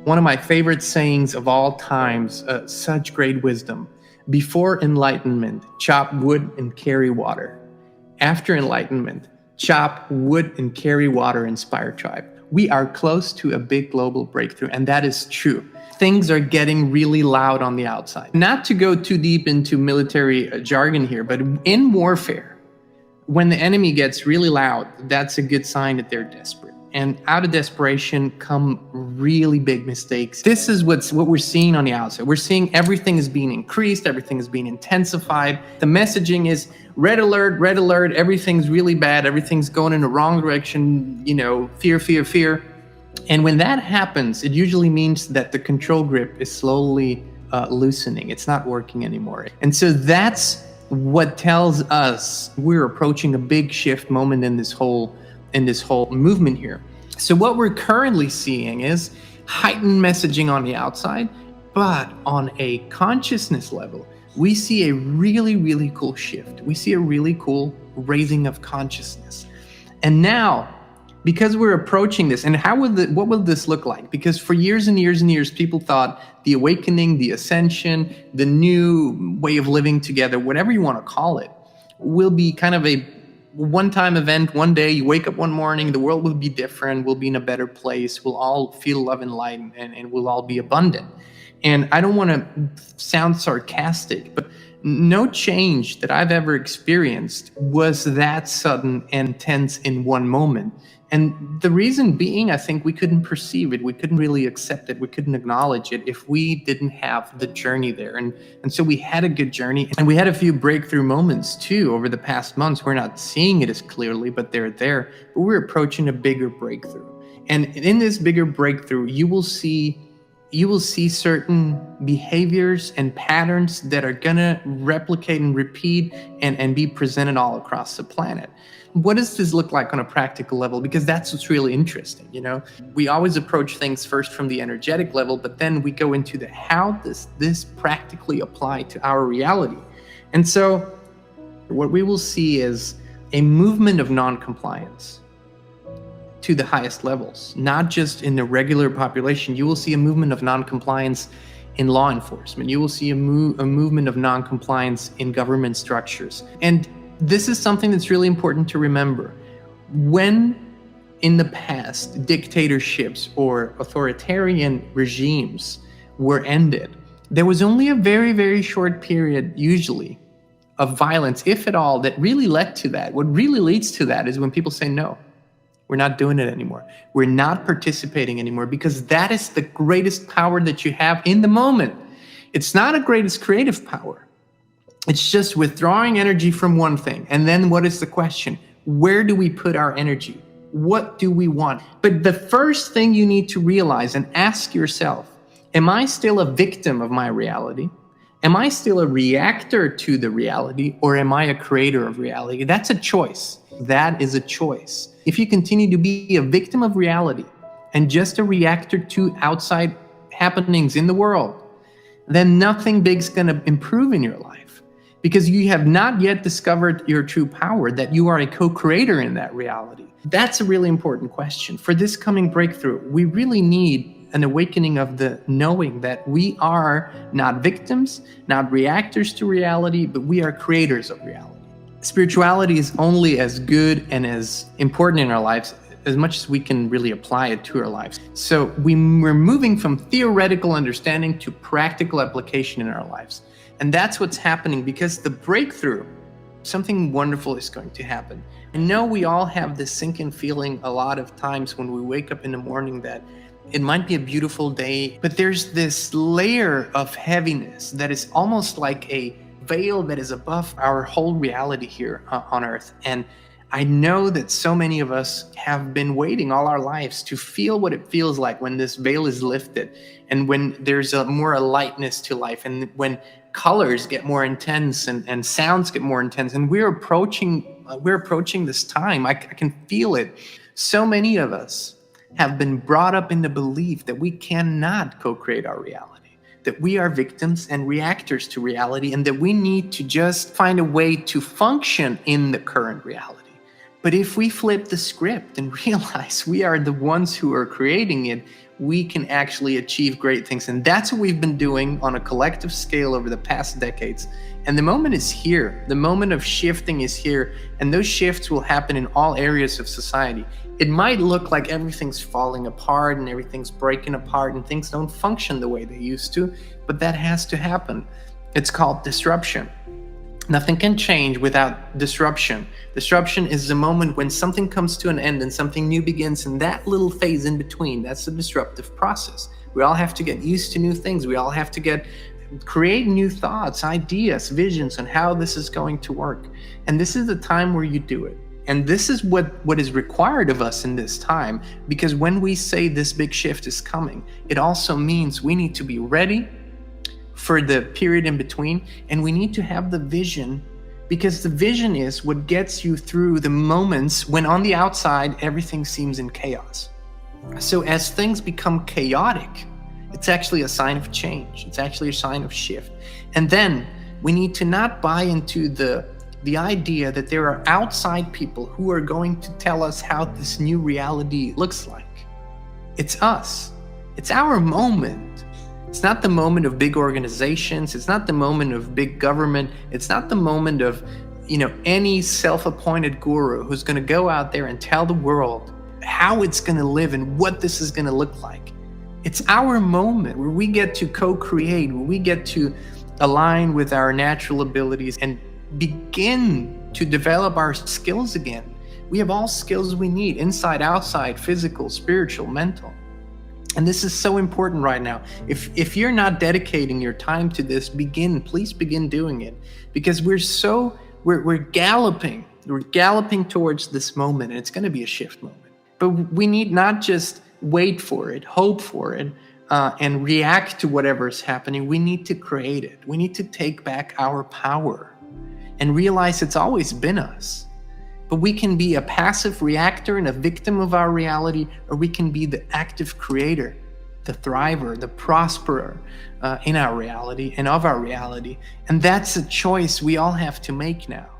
One of my favorite sayings of all times, such great wisdom. Before enlightenment, chop wood and carry water. After enlightenment, chop wood and carry water, inspire tribe. We are close to a big global breakthrough, and that is true. Things are getting really loud on the outside. Not to go too deep into military jargon here, but in warfare, when the enemy gets really loud, that's a good sign that they're desperate. And out of desperation come really big mistakes. This is what we're seeing on the outside. We're seeing everything is being increased, everything is being intensified. The messaging is red alert, everything's really bad, everything's going in the wrong direction, fear, fear, fear. And when that happens, it usually means that the control grip is slowly loosening. It's not working anymore. And so that's what tells us we're approaching a big shift moment in this whole movement here. So what we're currently seeing is heightened messaging on the outside, but on a consciousness level, we see a really, really cool shift. We see a really cool raising of consciousness. And now, because we're approaching this, and what will this look like? Because for years and years and years, people thought the awakening, the ascension, the new way of living together, whatever you want to call it, will be kind of a one-time event. One day you wake up one morning, the world will be different, we'll be in a better place, we'll all feel love and light, and we'll all be abundant. And I don't want to sound sarcastic, but no change that I've ever experienced was that sudden and intense in one moment. And the reason being, I think we couldn't perceive it. We couldn't really accept it. We couldn't acknowledge it if we didn't have the journey there. And so we had a good journey, and we had a few breakthrough moments too over the past months. We're not seeing it as clearly, but they're there. But we're approaching a bigger breakthrough. And in this bigger breakthrough, you will see certain behaviors and patterns that are gonna replicate and repeat and be presented all across the planet. What does this look like on a practical level? Because that's what's really interesting. We always approach things first from the energetic level, but then we go into how does this practically apply to our reality? And so what we will see is a movement of non-compliance to the highest levels, not just in the regular population. You will see a movement of non-compliance in law enforcement. You will see a movement of non-compliance in government structures. And this is something that's really important to remember. When in the past dictatorships or authoritarian regimes were ended, there was only a very, very short period, usually, of violence, if at all, that really led to that. What really leads to that is when people say, no, we're not doing it anymore. We're not participating anymore, because that is the greatest power that you have in the moment. It's not a greatest creative power. It's just withdrawing energy from one thing. And then what is the question? Where do we put our energy? What do we want? But the first thing you need to realize and ask yourself, am I still a victim of my reality? Am I still a reactor to the reality, or am I a creator of reality? That's a choice. That is a choice. If you continue to be a victim of reality and just a reactor to outside happenings in the world, then nothing big's going to improve in your life, because you have not yet discovered your true power, that you are a co-creator in that reality. That's a really important question. For this coming breakthrough, we really need an awakening of the knowing that we are not victims, not reactors to reality, but we are creators of reality. Spirituality is only as good and as important in our lives as much as we can really apply it to our lives. So we're moving from theoretical understanding to practical application in our lives. And that's what's happening, because the breakthrough, something wonderful is going to happen. I know we all have this sinking feeling a lot of times when we wake up in the morning that it might be a beautiful day, but there's this layer of heaviness that is almost like a veil that is above our whole reality here on Earth. And I know that so many of us have been waiting all our lives to feel what it feels like when this veil is lifted, and when there's more a lightness to life, and when colors get more intense and sounds get more intense. And we're approaching this time. I can feel it. So many of us have been brought up in the belief that we cannot co-create our reality, that we are victims and reactors to reality, and that we need to just find a way to function in the current reality. But if we flip the script and realize we are the ones who are creating it, we can actually achieve great things. And that's what we've been doing on a collective scale over the past decades. And the moment is here. The moment of shifting is here. And those shifts will happen in all areas of society. It might look like everything's falling apart and everything's breaking apart and things don't function the way they used to, but that has to happen. It's called disruption. Nothing can change without disruption. Disruption is the moment when something comes to an end and something new begins, and that little phase in between, that's the disruptive process. We all have to get used to new things. We all have to create new thoughts, ideas, visions on how this is going to work. And this is the time where you do it. And this is what is required of us in this time, because when we say this big shift is coming, it also means we need to be ready for the period in between, and we need to have the vision, because the vision is what gets you through the moments when on the outside everything seems in chaos. So as things become chaotic, it's actually a sign of change. It's actually a sign of shift. And then we need to not buy into the idea that there are outside people who are going to tell us how this new reality looks like. It's us. It's our moment. It's not the moment of big organizations. It's not the moment of big government. It's not the moment of, any self-appointed guru who's going to go out there and tell the world how it's going to live and what this is going to look like. It's our moment where we get to co-create, where we get to align with our natural abilities and begin to develop our skills again. We have all skills we need, inside, outside, physical, spiritual, mental. And this is so important right now. If you're not dedicating your time to this, please begin doing it, because we're galloping towards this moment, and it's going to be a shift moment. But we need not just wait for it, hope for it, and react to whatever is happening. We need to create it. We need to take back our power and realize it's always been us. But we can be a passive reactor and a victim of our reality, or we can be the active creator, the thriver, the prosperer in our reality and of our reality. And that's a choice we all have to make now.